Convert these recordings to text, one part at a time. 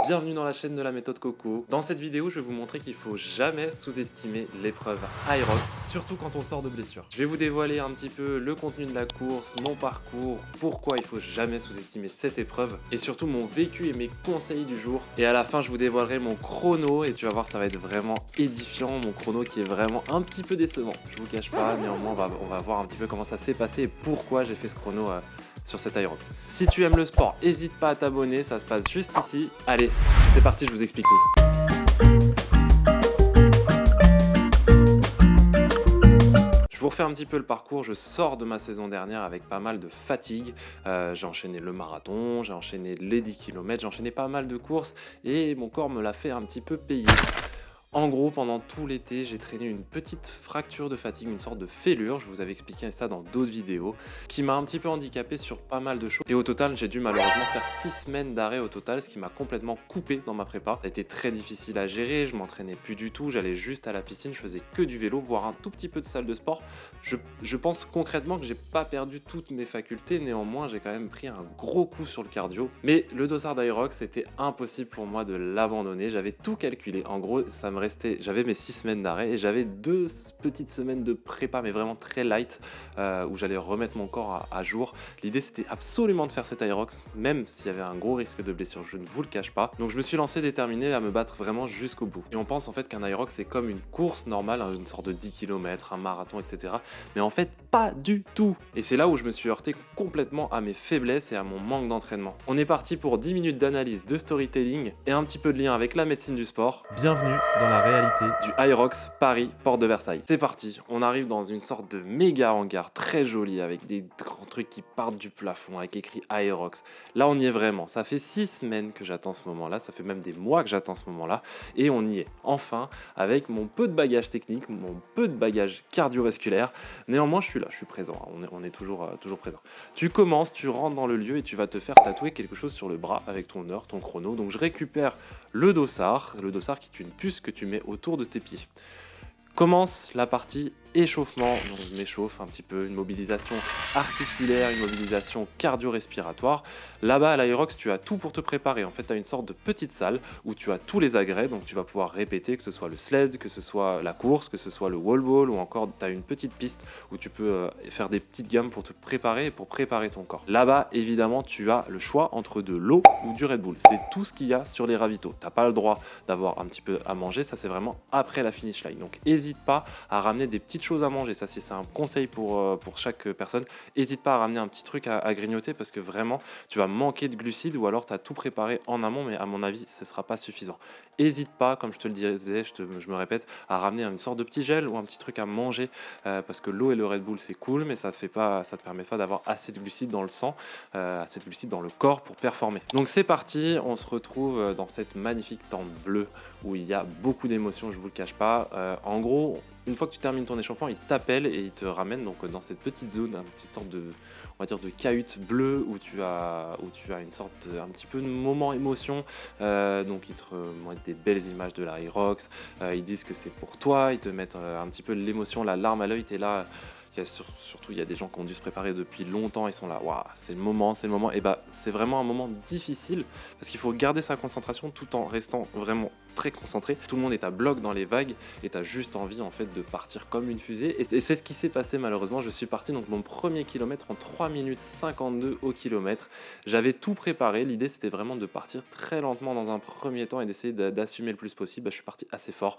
Bienvenue dans la chaîne de la méthode Coco. Dans cette vidéo, je vais vous montrer qu'il faut jamais sous-estimer l'épreuve Aerox, surtout quand on sort de blessure. Je vais vous dévoiler un petit peu le contenu de la course, mon parcours, pourquoi il faut jamais sous-estimer cette épreuve, et surtout mon vécu et mes conseils du jour. Et à la fin, je vous dévoilerai mon chrono, et tu vas voir, ça va être vraiment édifiant, mon chrono qui est vraiment un petit peu décevant. Je vous cache pas, néanmoins, on va voir un petit peu comment ça s'est passé et pourquoi j'ai fait ce chrono sur cet Aerox. Si tu aimes le sport, n'hésite pas à t'abonner, ça se passe juste ici. Allez, c'est parti, je vous explique tout. Je vous refais un petit peu le parcours. Je sors de ma saison dernière avec pas mal de fatigue. J'ai enchaîné le marathon, j'ai enchaîné les 10 km, j'ai enchaîné pas mal de courses et mon corps me l'a fait un petit peu payer. En gros, pendant tout l'été, j'ai traîné une petite fracture de fatigue, une sorte de fêlure, je vous avais expliqué ça dans d'autres vidéos, qui m'a un petit peu handicapé sur pas mal de choses. Et au total, j'ai dû malheureusement faire 6 semaines d'arrêt au total, ce qui m'a complètement coupé dans ma prépa. Ça a été très difficile à gérer, je m'entraînais plus du tout, j'allais juste à la piscine, je faisais que du vélo, voire un tout petit peu de salle de sport. Je pense concrètement que j'ai pas perdu toutes mes facultés, néanmoins j'ai quand même pris un gros coup sur le cardio. Mais le dossard d'Aerox, c'était impossible pour moi de l'abandonner, j'avais tout calculé. En gros, ça me j'avais mes 6 semaines d'arrêt et j'avais 2 petites semaines de prépa, mais vraiment très light, où j'allais remettre mon corps à jour. L'idée, c'était absolument de faire cet Aerox, même s'il y avait un gros risque de blessure, je ne vous le cache pas. Donc je me suis lancé déterminé à me battre vraiment jusqu'au bout. Et on pense en fait qu'un Aerox, c'est comme une course normale, hein, une sorte de 10 km, un marathon, etc. Mais en fait, pas du tout. Et c'est là où je me suis heurté complètement à mes faiblesses et à mon manque d'entraînement. On est parti pour 10 minutes d'analyse, de storytelling et un petit peu de lien avec la médecine du sport. Bienvenue dans la réalité du Aerox Paris, porte de Versailles. C'est parti, on arrive dans une sorte de méga hangar très joli avec des grands trucs qui partent du plafond avec écrit Aerox. Là, on y est vraiment. Ça fait 6 semaines que j'attends ce moment-là, ça fait même des mois que j'attends ce moment-là et on y est enfin avec mon peu de bagage technique, mon peu de bagage cardiovasculaire. Néanmoins, je suis là, je suis présent, on est toujours présent. Tu commences, tu rentres dans le lieu et tu vas te faire tatouer quelque chose sur le bras avec ton heure, ton chrono. Donc je récupère le dossard qui est une puce que tu mets autour de tes pieds. Commence la partie échauffement, donc je m'échauffe un petit peu, une mobilisation articulaire, une mobilisation cardio-respiratoire. Là-bas à l'Aerox, tu as tout pour te préparer. En fait, tu as une sorte de petite salle où tu as tous les agrès, donc tu vas pouvoir répéter, que ce soit le sled, que ce soit la course, que ce soit le wall ball, ou encore tu as une petite piste où tu peux faire des petites gammes pour te préparer et pour préparer ton corps. Là-bas, évidemment, tu as le choix entre de l'eau ou du Red Bull. C'est tout ce qu'il y a sur les ravitaux. Tu n'as pas le droit d'avoir un petit peu à manger, ça c'est vraiment après la finish line. Donc n'hésite pas à ramener des petites choses à manger, ça c'est un conseil pour chaque personne. N'hésite pas à ramener un petit truc à grignoter parce que vraiment tu vas manquer de glucides ou alors tu as tout préparé en amont, mais à mon avis ce sera pas suffisant. N'hésite pas, comme je te le disais, je me répète, à ramener une sorte de petit gel ou un petit truc à manger parce que l'eau et le Red Bull c'est cool, mais ça te permet pas d'avoir assez de glucides dans le sang, assez de glucides dans le corps pour performer. Donc c'est parti, on se retrouve dans cette magnifique tente bleue où il y a beaucoup d'émotions, je vous le cache pas. En gros, une fois que tu termines ton échauffement, il t'appelle et il te ramène donc dans cette petite zone, une petite sorte de, on va dire, de cahute bleue où tu as une sorte un petit peu de moment émotion. Donc ils te mettent des belles images de l'Aerox, ils disent que c'est pour toi, ils te mettent un petit peu l'émotion, la larme à l'œil, t'es là. Surtout, il y a des gens qui ont dû se préparer depuis longtemps, ils sont là, waouh, c'est le moment. Et bah, c'est vraiment un moment difficile parce qu'il faut garder sa concentration tout en restant vraiment très concentré. Tout le monde est à bloc dans les vagues et tu as juste envie en fait de partir comme une fusée. Et c'est ce qui s'est passé malheureusement. Je suis parti donc mon premier kilomètre en 3 minutes 52 au kilomètre. J'avais tout préparé. L'idée c'était vraiment de partir très lentement dans un premier temps et d'essayer d'assumer le plus possible. Bah, je suis parti assez fort.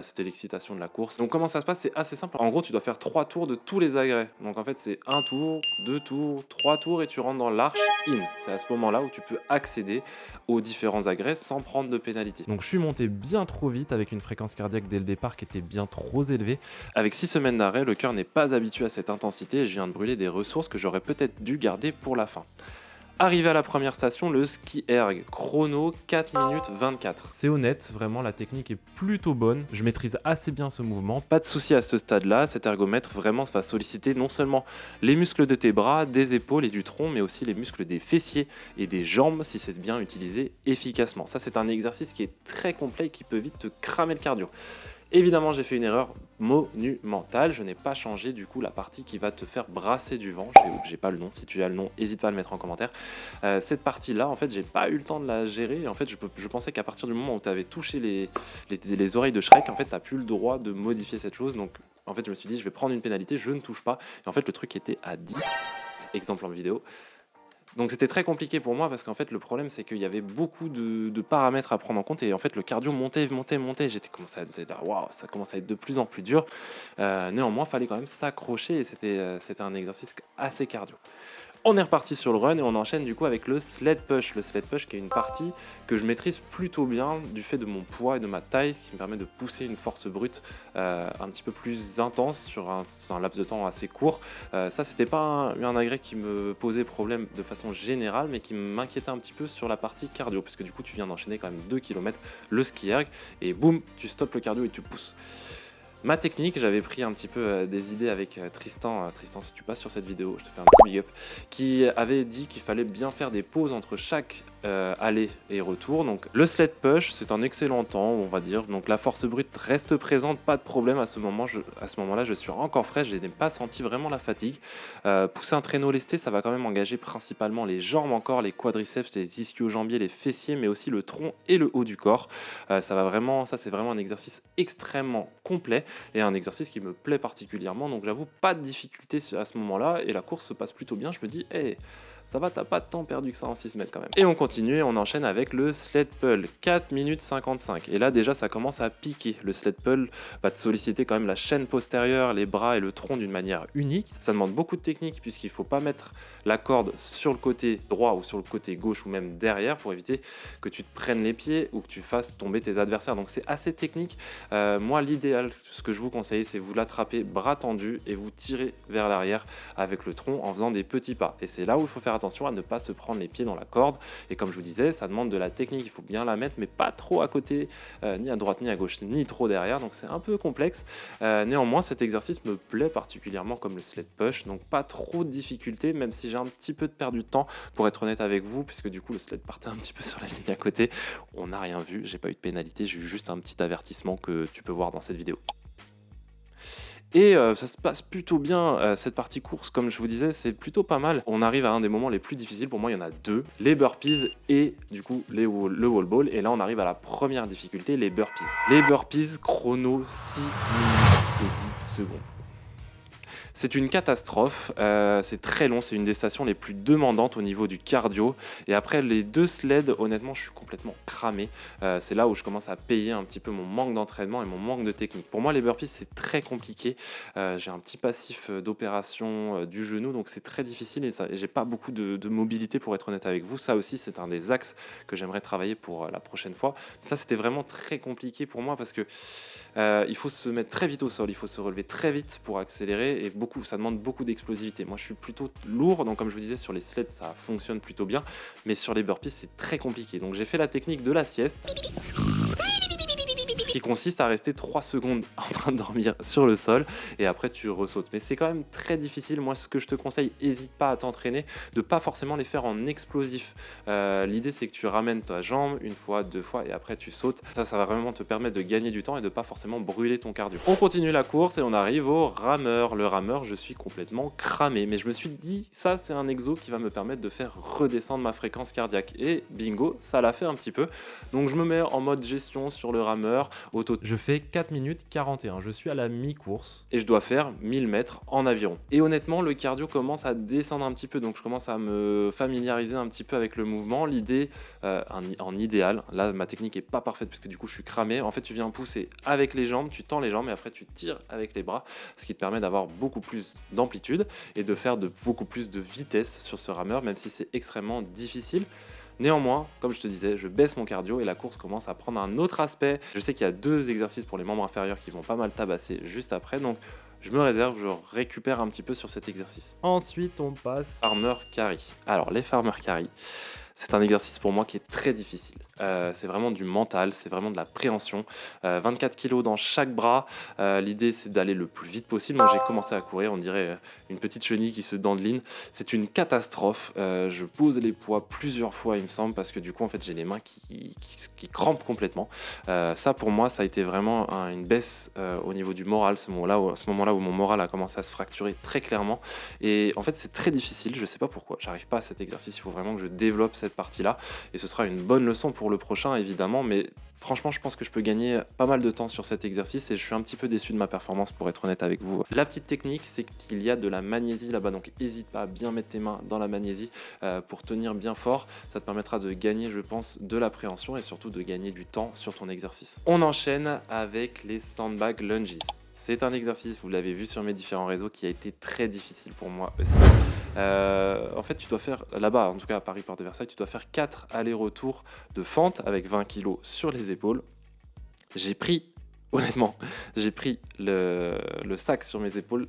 C'était l'excitation de la course. Donc comment ça se passe? C'est assez simple. En gros, tu dois faire 3 tours de tous les agrès. Donc en fait, c'est 1 tour, 2 tours, 3 tours et tu rentres dans l'arche in. C'est à ce moment-là où tu peux accéder aux différents agrès sans prendre de pénalité. Donc je suis monté bien trop vite avec une fréquence cardiaque dès le départ qui était bien trop élevée. Avec 6 semaines d'arrêt, le cœur n'est pas habitué à cette intensité et je viens de brûler des ressources que j'aurais peut-être dû garder pour la fin. Arrivé à la première station, le ski erg, chrono 4 minutes 24. C'est honnête, vraiment la technique est plutôt bonne, je maîtrise assez bien ce mouvement, pas de souci à ce stade-là, cet ergomètre vraiment va solliciter non seulement les muscles de tes bras, des épaules et du tronc, mais aussi les muscles des fessiers et des jambes si c'est bien utilisé efficacement. Ça c'est un exercice qui est très complet et qui peut vite te cramer le cardio. Évidemment, j'ai fait une erreur monumentale. Je n'ai pas changé du coup la partie qui va te faire brasser du vent. J'ai pas le nom. Si tu as le nom, n'hésite pas à le mettre en commentaire. Cette partie-là, en fait, j'ai pas eu le temps de la gérer. En fait, je pensais qu'à partir du moment où tu avais touché les oreilles de Shrek, en fait, tu n'as plus le droit de modifier cette chose. Donc, en fait, je me suis dit, je vais prendre une pénalité, je ne touche pas. Et en fait, le truc était à 10, exemple en vidéo. Donc c'était très compliqué pour moi parce qu'en fait le problème c'est qu'il y avait beaucoup de paramètres à prendre en compte et en fait le cardio montait, montait, montait. J'étais commencé à me dire waouh, ça commence à être de plus en plus dur. Néanmoins, il fallait quand même s'accrocher et c'était un exercice assez cardio. On est reparti sur le run et on enchaîne du coup avec le sled push. Le sled push qui est une partie que je maîtrise plutôt bien du fait de mon poids et de ma taille, ce qui me permet de pousser une force brute un petit peu plus intense sur un laps de temps assez court. Ça, c'était pas un agrès qui me posait problème de façon générale, mais qui m'inquiétait un petit peu sur la partie cardio, parce que du coup, tu viens d'enchaîner quand même 2 km le ski erg et boum, tu stoppes le cardio et tu pousses. Ma technique, j'avais pris un petit peu des idées avec Tristan. Tristan, si tu passes sur cette vidéo, je te fais un petit big up. Qui avait dit qu'il fallait bien faire des pauses entre chaque aller et retour. Donc le sled push, c'est un excellent temps, on va dire. Donc la force brute reste présente, pas de problème à ce moment-là. Je suis encore frais, je n'ai pas senti vraiment la fatigue. Pousser un traîneau lesté, ça va quand même engager principalement les jambes encore, les quadriceps, les ischio-jambiers, les fessiers, mais aussi le tronc et le haut du corps. Ça c'est vraiment un exercice extrêmement complet et un exercice qui me plaît particulièrement. Donc j'avoue, pas de difficulté à ce moment-là et la course se passe plutôt bien. Je me dis, hey, ça va, t'as pas de temps perdu que ça en 6 mètres quand même. Et on continue et on enchaîne avec le sled pull, 4 minutes 55. Et là déjà ça commence à piquer. Le sled pull va te solliciter quand même la chaîne postérieure, les bras et le tronc d'une manière unique. Ça demande beaucoup de technique puisqu'il faut pas mettre la corde sur le côté droit ou sur le côté gauche ou même derrière pour éviter que tu te prennes les pieds ou que tu fasses tomber tes adversaires. Donc c'est assez technique. Moi l'idéal, ce que je vous conseille, c'est vous l'attraper bras tendus et vous tirez vers l'arrière avec le tronc en faisant des petits pas. Et c'est là où il faut faire attention à ne pas se prendre les pieds dans la corde. Et comme je vous disais, ça demande de la technique, il faut bien la mettre, mais pas trop à côté, ni à droite, ni à gauche, ni trop derrière. Donc c'est un peu complexe. Néanmoins, cet exercice me plaît particulièrement comme le sled push. Donc pas trop de difficultés, même si j'ai un petit peu perdu de temps, pour être honnête avec vous, puisque du coup le sled partait un petit peu sur la ligne à côté. On n'a rien vu, j'ai pas eu de pénalité, j'ai eu juste un petit avertissement que tu peux voir dans cette vidéo. Et ça se passe plutôt bien, cette partie course, comme je vous disais, c'est plutôt pas mal. On arrive à un des moments les plus difficiles, pour moi il y en a 2, les burpees et du coup le wall ball. Et là on arrive à la première difficulté, les burpees. Les burpees, chrono 6 minutes et 10 secondes. C'est une catastrophe, c'est très long, c'est une des stations les plus demandantes au niveau du cardio. Et après les 2 sleds, honnêtement, je suis complètement cramé. C'est là où je commence à payer un petit peu mon manque d'entraînement et mon manque de technique. Pour moi, les burpees, c'est très compliqué. J'ai un petit passif d'opération du genou, donc c'est très difficile et j'ai pas beaucoup de mobilité pour être honnête avec vous. Ça aussi, c'est un des axes que j'aimerais travailler pour la prochaine fois. Ça, c'était vraiment très compliqué pour moi parce que il faut se mettre très vite au sol, il faut se relever très vite pour accélérer et ça demande beaucoup d'explosivité. Moi, je suis plutôt lourd, donc comme je vous disais, sur les sleds, ça fonctionne plutôt bien, mais sur les burpees, c'est très compliqué. Donc j'ai fait la technique de la sieste, qui consiste à rester 3 secondes en train de dormir sur le sol et après tu ressautes. Mais c'est quand même très difficile. Moi, ce que je te conseille, n'hésite pas à t'entraîner, de pas forcément les faire en explosif. L'idée, c'est que tu ramènes ta jambe une fois, 2 fois et après tu sautes. Ça va vraiment te permettre de gagner du temps et de pas forcément brûler ton cardio. On continue la course et on arrive au rameur. Le rameur, je suis complètement cramé, mais je me suis dit, ça c'est un exo qui va me permettre de faire redescendre ma fréquence cardiaque. Et bingo, ça l'a fait un petit peu. Donc je me mets en mode gestion sur le rameur. Je fais 4 minutes 41, je suis à la mi-course et je dois faire 1000 mètres en aviron. Et honnêtement, le cardio commence à descendre un petit peu, donc je commence à me familiariser un petit peu avec le mouvement. L'idée, en idéal, là ma technique est pas parfaite parce que du coup je suis cramé. En fait, tu viens pousser avec les jambes, tu tends les jambes et après tu tires avec les bras, ce qui te permet d'avoir beaucoup plus d'amplitude et de faire beaucoup plus de vitesse sur ce rameur, même si c'est extrêmement difficile. Néanmoins, comme je te disais, je baisse mon cardio et la course commence à prendre un autre aspect. Je sais qu'il y a 2 exercices pour les membres inférieurs qui vont pas mal tabasser juste après, donc je me réserve, je récupère un petit peu sur cet exercice. Ensuite, on passe farmer carry. Alors, les farmer carry, C'est un exercice pour moi qui est très difficile. C'est vraiment du mental, c'est vraiment de la préhension. 24 kilos dans chaque bras. L'idée, c'est d'aller le plus vite possible. Donc j'ai commencé à courir, on dirait, une petite chenille qui se dandeline. C'est une catastrophe. Je pose les poids plusieurs fois, il me semble, parce que du coup, en fait, j'ai les mains qui crampent complètement. Ça, pour moi, ça a été vraiment une baisse, au niveau du moral, ce moment-là où mon moral a commencé à se fracturer très clairement. Et en fait, c'est très difficile, je sais pas pourquoi. J'arrive pas à cet exercice, il faut vraiment que je développe cette partie-là. Et ce sera une bonne leçon pour le prochain, évidemment. Mais franchement, je pense que je peux gagner pas mal de temps sur cet exercice et je suis un petit peu déçu de ma performance, pour être honnête avec vous. La petite technique, c'est qu'il y a de la magnésie là-bas. Donc, n'hésite pas à bien mettre tes mains dans la magnésie pour tenir bien fort. Ça te permettra de gagner, je pense, de l'appréhension et surtout de gagner du temps sur ton exercice. On enchaîne avec les sandbag lunges. C'est un exercice, vous l'avez vu sur mes différents réseaux, qui a été très difficile pour moi aussi. En fait, tu dois faire, là-bas, en tout cas à Paris Porte de Versailles, tu dois faire 4 allers-retours de fente avec 20 kilos sur les épaules. J'ai pris, honnêtement, j'ai pris le sac sur mes épaules.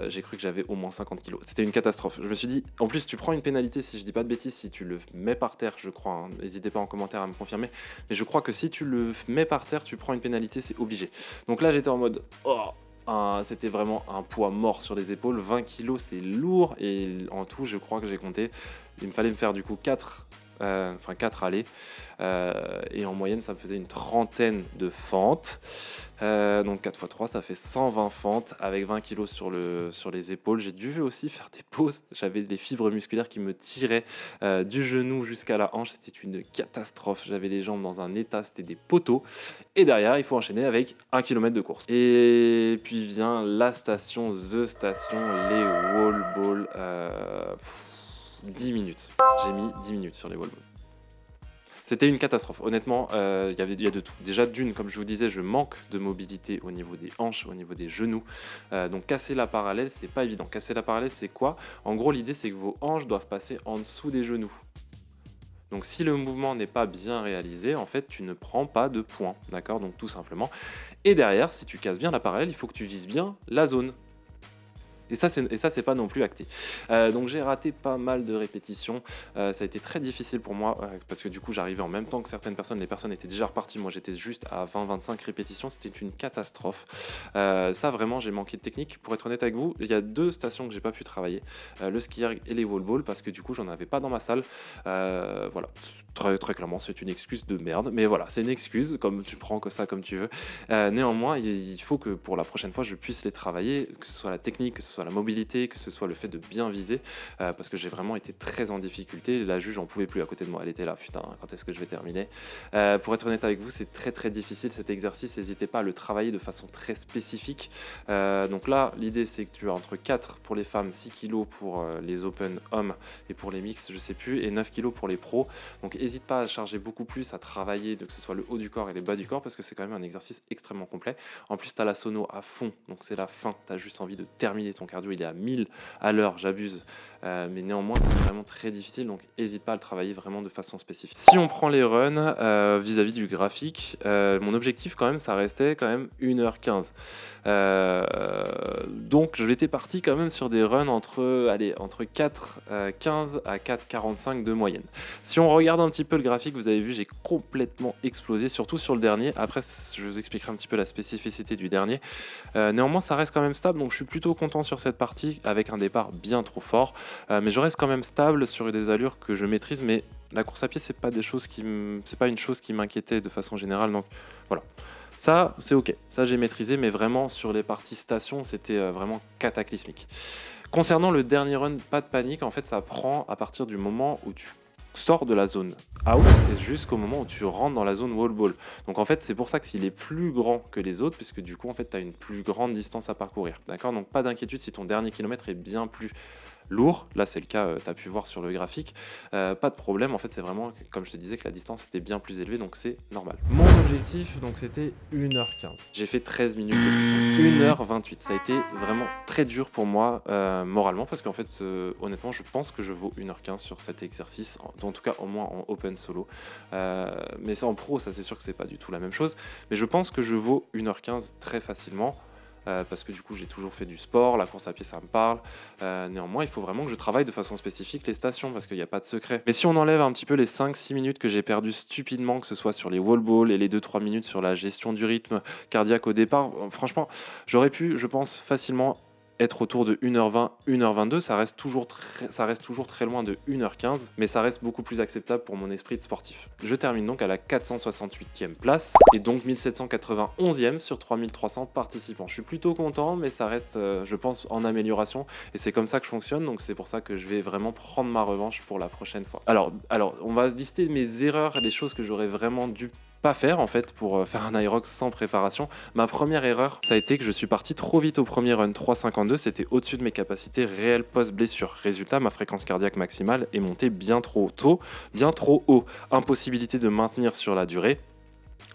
J'ai cru que j'avais au moins 50 kilos. C'était une catastrophe. Je me suis dit, en plus, tu prends une pénalité, si je dis pas de bêtises, si tu le mets par terre, je crois. Hein. N'hésitez pas en commentaire à me confirmer. Mais je crois que si tu le mets par terre, tu prends une pénalité, c'est obligé. Donc là, j'étais en mode, oh, c'était vraiment un poids mort sur les épaules. 20 kilos, c'est lourd. Et en tout, je crois que j'ai compté. Il me fallait me faire du coup 4 allées. Et en moyenne, ça me faisait une trentaine de fentes. Donc 4 x 3, ça fait 120 fentes avec 20 kilos sur les épaules. J'ai dû aussi faire des pauses. J'avais des fibres musculaires qui me tiraient du genou jusqu'à la hanche. C'était une catastrophe. J'avais les jambes dans un état, c'était des poteaux. Et derrière, il faut enchaîner avec 1 km de course. Et puis vient la station, The Station, les wall balls. 10 minutes. J'ai mis 10 minutes sur les wall balls. C'était une catastrophe. Honnêtement, il y a de tout. Déjà, d'une, comme je vous disais, je manque de mobilité au niveau des hanches, au niveau des genoux. Donc, casser la parallèle, c'est pas évident. Casser la parallèle, c'est quoi? En gros, l'idée, c'est que vos hanches doivent passer en dessous des genoux. Donc, si le mouvement n'est pas bien réalisé, en fait, tu ne prends pas de points. D'accord? Donc, tout simplement. Et derrière, si tu casses bien la parallèle, il faut que tu vises bien la zone. Et ça, c'est pas non plus acté. Donc j'ai raté pas mal de répétitions. Ça a été très difficile pour moi parce que du coup, j'arrivais en même temps que certaines personnes. Les personnes étaient déjà reparties. Moi, j'étais juste à 20-25 répétitions. C'était une catastrophe. Ça, vraiment, j'ai manqué de technique. Pour être honnête avec vous, il y a 2 stations que j'ai pas pu travailler. Le ski erg et les wall balls parce que du coup, j'en avais pas dans ma salle. Voilà. Très, très clairement, c'est une excuse de merde. Mais voilà, c'est une excuse. Comme tu prends que ça comme tu veux. Néanmoins, il faut que pour la prochaine fois, je puisse les travailler. Que ce soit la technique, que ce soit la mobilité, que ce soit le fait de bien viser, parce que j'ai vraiment été très en difficulté. La juge en pouvait plus à côté de moi, elle était là, putain, quand est-ce que je vais terminer? Pour être honnête avec vous, c'est très très difficile cet exercice, n'hésitez pas à le travailler de façon très spécifique. Donc là, l'idée c'est que tu as entre 4 pour les femmes, 6 kilos pour les open hommes et pour les mix, je sais plus, et 9 kilos pour les pros. Donc n'hésite pas à charger beaucoup plus, à travailler, que ce soit le haut du corps et les bas du corps, parce que c'est quand même un exercice extrêmement complet. En plus, tu as la sono à fond, donc c'est la fin, tu as juste envie de terminer ton cardio, il est à 1000 à l'heure, j'abuse, mais néanmoins c'est vraiment très difficile, donc n'hésite pas à le travailler vraiment de façon spécifique. Si on prend les runs vis-à-vis du graphique, mon objectif quand même, ça restait quand même 1h15. Donc je l'étais parti quand même sur des runs entre 4,15 à 4,45 de moyenne. Si on regarde un petit peu le graphique, vous avez vu, j'ai complètement explosé, surtout sur le dernier. Après, je vous expliquerai un petit peu la spécificité du dernier. Néanmoins, ça reste quand même stable, donc je suis plutôt content sur cette partie, avec un départ bien trop fort. Mais je reste quand même stable sur des allures que je maîtrise, mais la course à pied, c'est pas une chose qui m'inquiétait de façon générale, donc voilà. Ça, c'est ok, ça j'ai maîtrisé, mais vraiment sur les parties station, c'était vraiment cataclysmique. Concernant le dernier run, pas de panique, en fait ça prend à partir du moment où tu sors de la zone out et jusqu'au moment où tu rentres dans la zone wall ball. Donc en fait c'est pour ça que s'il est plus grand que les autres, puisque du coup en fait tu as une plus grande distance à parcourir. D'accord? Donc pas d'inquiétude si ton dernier kilomètre est bien plus lourd, là c'est le cas, tu as pu voir sur le graphique, pas de problème, en fait c'est vraiment, comme je te disais, que la distance était bien plus élevée, donc c'est normal. Mon objectif, donc c'était 1h15. J'ai fait 13 minutes de plus, 1h28, ça a été vraiment très dur pour moi, moralement, parce qu'en fait, honnêtement, je pense que je vaux 1h15 sur cet exercice, en tout cas au moins en open solo, mais c'est en pro, ça c'est sûr que c'est pas du tout la même chose, mais je pense que je vaux 1h15 très facilement. parce que du coup j'ai toujours fait du sport, la course à pied ça me parle. Néanmoins, il faut vraiment que je travaille de façon spécifique les stations parce qu'il n'y a pas de secret. Mais si on enlève un petit peu les 5-6 minutes que j'ai perdues stupidement, que ce soit sur les wall balls et les 2-3 minutes sur la gestion du rythme cardiaque au départ, franchement, j'aurais pu, je pense, facilement être autour de 1h20, 1h22, ça reste toujours très loin de 1h15, mais ça reste beaucoup plus acceptable pour mon esprit de sportif. Je termine donc à la 468e place et donc 1791e sur 3300 participants. Je suis plutôt content, mais ça reste, je pense, en amélioration et c'est comme ça que je fonctionne, donc c'est pour ça que je vais vraiment prendre ma revanche pour la prochaine fois. Alors on va lister mes erreurs, les choses que j'aurais vraiment dû pas faire en fait pour faire un Aerox sans préparation. Ma première erreur, ça a été que je suis parti trop vite au premier run 3,52, c'était au-dessus de mes capacités réelles post-blessure. Résultat, ma fréquence cardiaque maximale est montée bien trop tôt, bien trop haut. Impossibilité de maintenir sur la durée.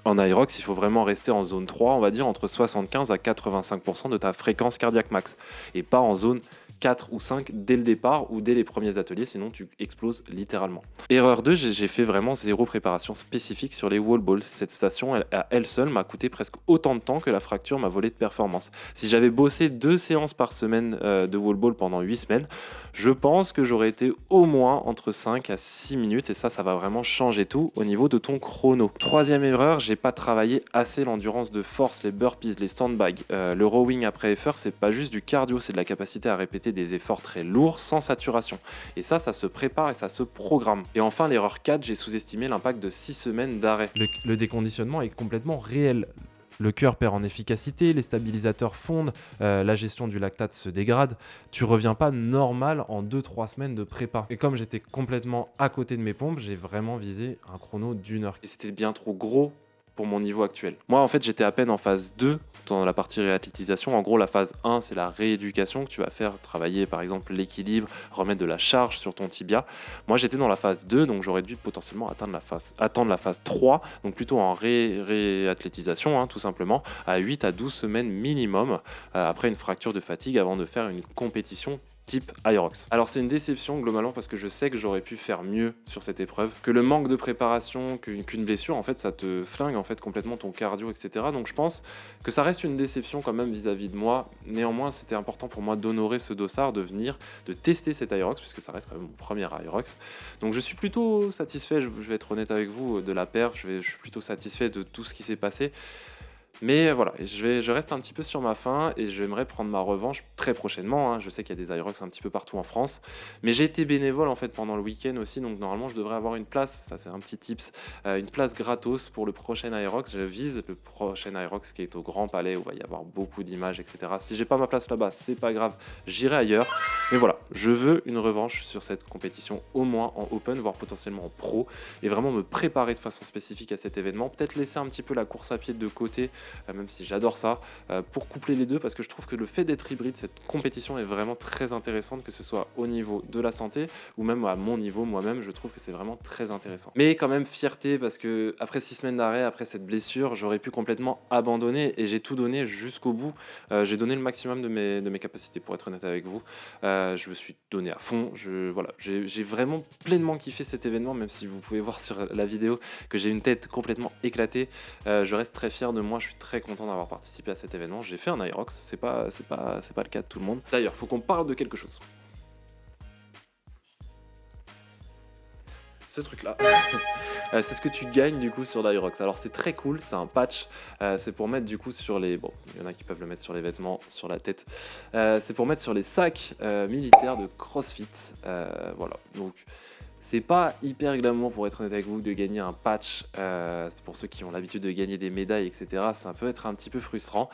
En Aerox, il faut vraiment rester en zone 3, on va dire entre 75 à 85% de ta fréquence cardiaque max, et pas en zone 4 ou 5 dès le départ ou dès les premiers ateliers, sinon tu exploses littéralement. Erreur 2, j'ai fait vraiment zéro préparation spécifique sur les wall balls. Cette station, à elle seule, m'a coûté presque autant de temps que la fracture m'a volé de performance. Si j'avais bossé 2 séances par semaine de wall ball pendant 8 semaines, je pense que j'aurais été au moins entre 5 à 6 minutes, et ça va vraiment changer tout au niveau de ton chrono. Troisième erreur, j'ai pas travaillé assez l'endurance de force, les burpees, les sandbags. Le rowing après effort, c'est pas juste du cardio, c'est de la capacité à répéter des efforts très lourds sans saturation. Et ça se prépare et ça se programme. Et enfin, l'erreur 4, j'ai sous-estimé l'impact de 6 semaines d'arrêt. Le déconditionnement est complètement réel. Le cœur perd en efficacité, les stabilisateurs fondent, la gestion du lactate se dégrade. Tu reviens pas normal en 2-3 semaines de prépa. Et comme j'étais complètement à côté de mes pompes, j'ai vraiment visé un chrono d'1 heure. Et c'était bien trop gros pour mon niveau actuel. Moi, en fait, j'étais à peine en phase 2 dans la partie réathlétisation. En gros, la phase 1, c'est la rééducation que tu vas faire travailler, par exemple, l'équilibre, remettre de la charge sur ton tibia. Moi, j'étais dans la phase 2, donc j'aurais dû potentiellement attendre la phase 3, donc plutôt en réathlétisation, tout simplement, à 8 à 12 semaines minimum, après une fracture de fatigue, avant de faire une compétition type Aerox. Alors c'est une déception globalement parce que je sais que j'aurais pu faire mieux sur cette épreuve, que le manque de préparation, qu'une blessure en fait ça te flingue en fait complètement ton cardio, etc. Donc je pense que ça reste une déception quand même vis-à-vis de moi. Néanmoins c'était important pour moi d'honorer ce dossard, de venir, de tester cet Aerox puisque ça reste quand même mon premier Aerox. Donc je suis plutôt satisfait, je vais être honnête avec vous, de la perf, je suis plutôt satisfait de tout ce qui s'est passé. Mais voilà, je reste un petit peu sur ma faim et j'aimerais prendre ma revanche très prochainement. Je sais qu'il y a des Aerox un petit peu partout en France, mais j'ai été bénévole en fait pendant le week-end aussi, donc normalement je devrais avoir une place. Ça c'est un petit tips, une place gratos pour le prochain Aerox. Je vise le prochain Aerox qui est au Grand Palais où il va y avoir beaucoup d'images, etc. Si j'ai pas ma place là-bas, c'est pas grave, j'irai ailleurs. Mais voilà, je veux une revanche sur cette compétition, au moins en open, voire potentiellement en pro, et vraiment me préparer de façon spécifique à cet événement. Peut-être laisser un petit peu la course à pied de côté, même si j'adore ça, pour coupler les deux, parce que je trouve que le fait d'être hybride, cette compétition est vraiment très intéressante, que ce soit au niveau de la santé ou même à mon niveau moi-même, je trouve que c'est vraiment très intéressant. Mais quand même fierté, parce que après 6 semaines d'arrêt, après cette blessure, j'aurais pu complètement abandonner et j'ai tout donné jusqu'au bout. J'ai donné le maximum de mes capacités, pour être honnête avec vous. Je me suis donné à fond, voilà, j'ai vraiment pleinement kiffé cet événement, même si vous pouvez voir sur la vidéo que j'ai une tête complètement éclatée. Je reste très fier de moi, je suis très content d'avoir participé à cet événement. J'ai fait un Aerox, c'est pas le cas de tout le monde. D'ailleurs, faut qu'on parle de quelque chose. Ce truc là, c'est ce que tu gagnes du coup sur l'Aerox. Alors c'est très cool, c'est un patch, c'est pour mettre du coup sur les... Bon, il y en a qui peuvent le mettre sur les vêtements, sur la tête. C'est pour mettre sur les sacs militaires de CrossFit. Voilà, donc... C'est pas hyper glamour, pour être honnête avec vous, de gagner un patch. C'est pour ceux qui ont l'habitude de gagner des médailles, etc. Ça peut être un petit peu frustrant.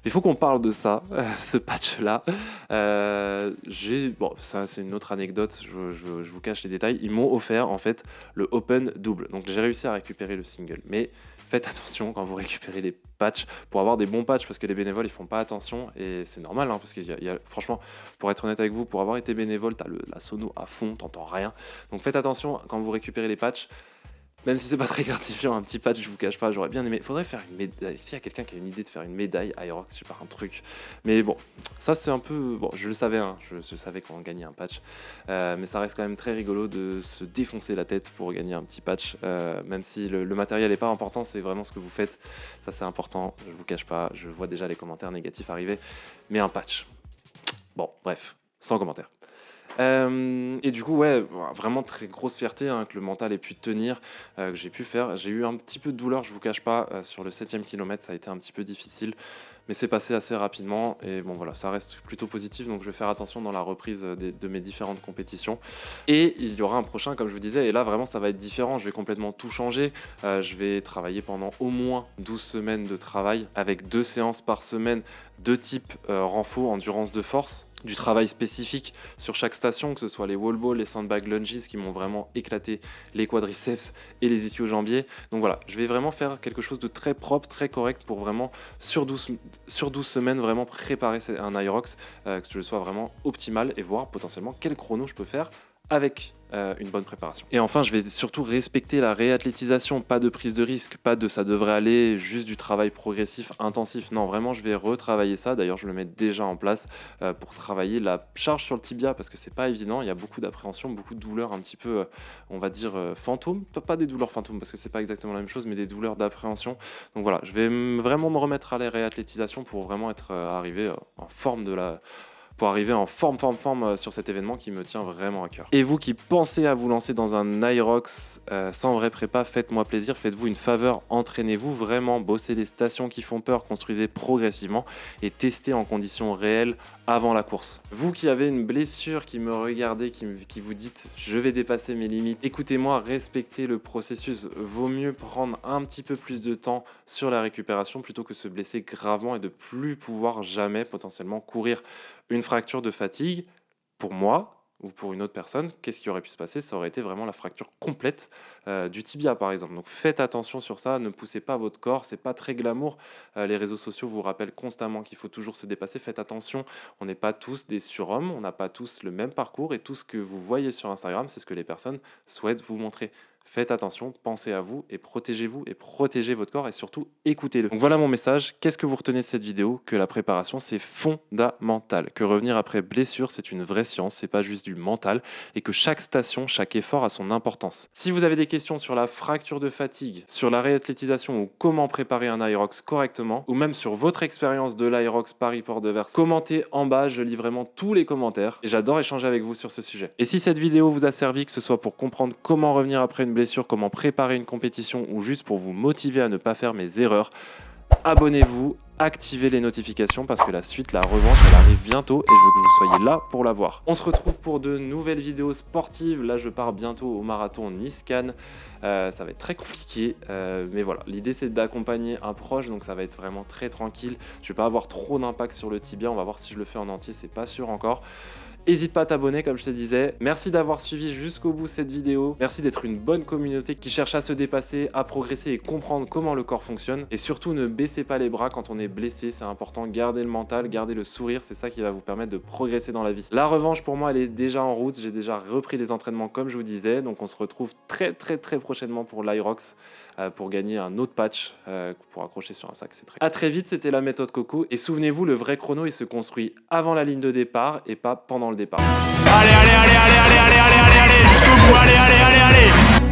Mais il faut qu'on parle de ça, ce patch-là. Bon, ça c'est une autre anecdote, je vous cache les détails. Ils m'ont offert en fait le Open double. Donc j'ai réussi à récupérer le single. Mais faites attention quand vous récupérez des patchs, pour avoir des bons patchs, parce que les bénévoles ils font pas attention, et c'est normal, parce qu'il y a, franchement, pour être honnête avec vous, pour avoir été bénévole, t'as la sono à fond, t'entends rien. Donc faites attention quand vous récupérez les patchs. Même si c'est pas très gratifiant, un petit patch, je vous cache pas, j'aurais bien aimé. Faudrait faire une médaille. S'il y a quelqu'un qui a une idée de faire une médaille Aerox, je sais pas, un truc. Mais bon, ça c'est un peu. Bon, je le savais, hein, je savais qu'on gagnait un patch. Mais ça reste quand même très rigolo de se défoncer la tête pour gagner un petit patch. Même si le matériel est pas important, c'est vraiment ce que vous faites. Ça c'est important, je vous cache pas. Je vois déjà les commentaires négatifs arriver. Mais un patch. Bon, bref, sans commentaire. Et du coup, ouais, vraiment très grosse fierté hein, que le mental ait pu tenir, que j'ai pu faire. J'ai eu un petit peu de douleur, je vous cache pas, sur le 7e kilomètre, ça a été un petit peu difficile, mais c'est passé assez rapidement. Et bon, voilà, ça reste plutôt positif, donc je vais faire attention dans la reprise de mes différentes compétitions. Et il y aura un prochain, comme je vous disais, et là vraiment ça va être différent. Je vais complètement tout changer. Je vais travailler pendant au moins 12 semaines de travail avec 2 séances par semaine de type renfo, endurance de force. Du travail spécifique sur chaque station, que ce soit les wall balls, les sandbag lunges qui m'ont vraiment éclaté les quadriceps et les ischio-jambiers. Donc voilà, je vais vraiment faire quelque chose de très propre, très correct pour vraiment sur 12 semaines vraiment préparer un Aerox, que je sois vraiment optimal et voir potentiellement quel chrono je peux faire avec une bonne préparation. Et enfin, je vais surtout respecter la réathlétisation, pas de prise de risque, pas de ça devrait aller, juste du travail progressif, intensif. Non, vraiment, je vais retravailler ça. D'ailleurs, je le mets déjà en place pour travailler la charge sur le tibia parce que c'est pas évident. Il y a beaucoup d'appréhension, beaucoup de douleurs un petit peu, on va dire, fantômes. Pas des douleurs fantômes parce que c'est pas exactement la même chose, mais des douleurs d'appréhension. Donc voilà, je vais vraiment me remettre à la réathlétisation pour vraiment être arrivé en forme pour arriver en forme sur cet événement qui me tient vraiment à cœur. Et vous qui pensez à vous lancer dans un Aerox sans vrai prépa, faites-moi plaisir, faites-vous une faveur, entraînez-vous vraiment, bossez les stations qui font peur, construisez progressivement et testez en conditions réelles avant la course. Vous qui avez une blessure, qui me regardez, qui vous dites je vais dépasser mes limites, écoutez-moi, respectez le processus. Vaut mieux prendre un petit peu plus de temps sur la récupération plutôt que se blesser gravement et de plus pouvoir jamais potentiellement courir. Une fracture de fatigue, pour moi ou pour une autre personne, qu'est-ce qui aurait pu se passer? Ça aurait été vraiment la fracture complète du tibia, par exemple. Donc faites attention sur ça, ne poussez pas votre corps, c'est pas très glamour. Les réseaux sociaux vous rappellent constamment qu'il faut toujours se dépasser. Faites attention, on n'est pas tous des surhommes, on n'a pas tous le même parcours et tout ce que vous voyez sur Instagram, c'est ce que les personnes souhaitent vous montrer. Faites attention, pensez à vous et protégez votre corps et surtout écoutez-le. Donc voilà mon message. Qu'est-ce que vous retenez de cette vidéo? Que la préparation c'est fondamental, que revenir après blessure c'est une vraie science, c'est pas juste du mental et que chaque station, chaque effort a son importance. Si vous avez des questions sur la fracture de fatigue, sur la réathlétisation ou comment préparer un Aerox correctement ou même sur votre expérience de l'Aerox Paris-Port de Versailles, commentez en bas, je lis vraiment tous les commentaires et j'adore échanger avec vous sur ce sujet. Et si cette vidéo vous a servi, que ce soit pour comprendre comment revenir après une blessure, comment préparer une compétition ou juste pour vous motiver à ne pas faire mes erreurs, abonnez-vous, activez les notifications parce que la suite, la revanche, elle arrive bientôt et je veux que vous soyez là pour la voir. On se retrouve pour de nouvelles vidéos sportives. Là, je pars bientôt au marathon Nice-Cannes. Ça va être très compliqué, mais voilà. L'idée, c'est d'accompagner un proche, donc ça va être vraiment très tranquille. Je vais pas avoir trop d'impact sur le tibia. On va voir si je le fais en entier, c'est pas sûr encore. N'hésite pas à t'abonner comme je te disais. Merci d'avoir suivi jusqu'au bout cette vidéo. Merci d'être une bonne communauté qui cherche à se dépasser, à progresser et comprendre comment le corps fonctionne. Et surtout, ne baissez pas les bras quand on est blessé. C'est important. Gardez le mental, gardez le sourire. C'est ça qui va vous permettre de progresser dans la vie. La revanche, pour moi, elle est déjà en route. J'ai déjà repris les entraînements comme je vous disais. Donc on se retrouve très prochainement pour l'Aerox pour gagner un autre patch pour accrocher sur un sac. C'est très... À très vite, c'était la méthode Coco. Et souvenez-vous, le vrai chrono, il se construit avant la ligne de départ et pas pendant le départ. Allez, jusqu'au bout, allez,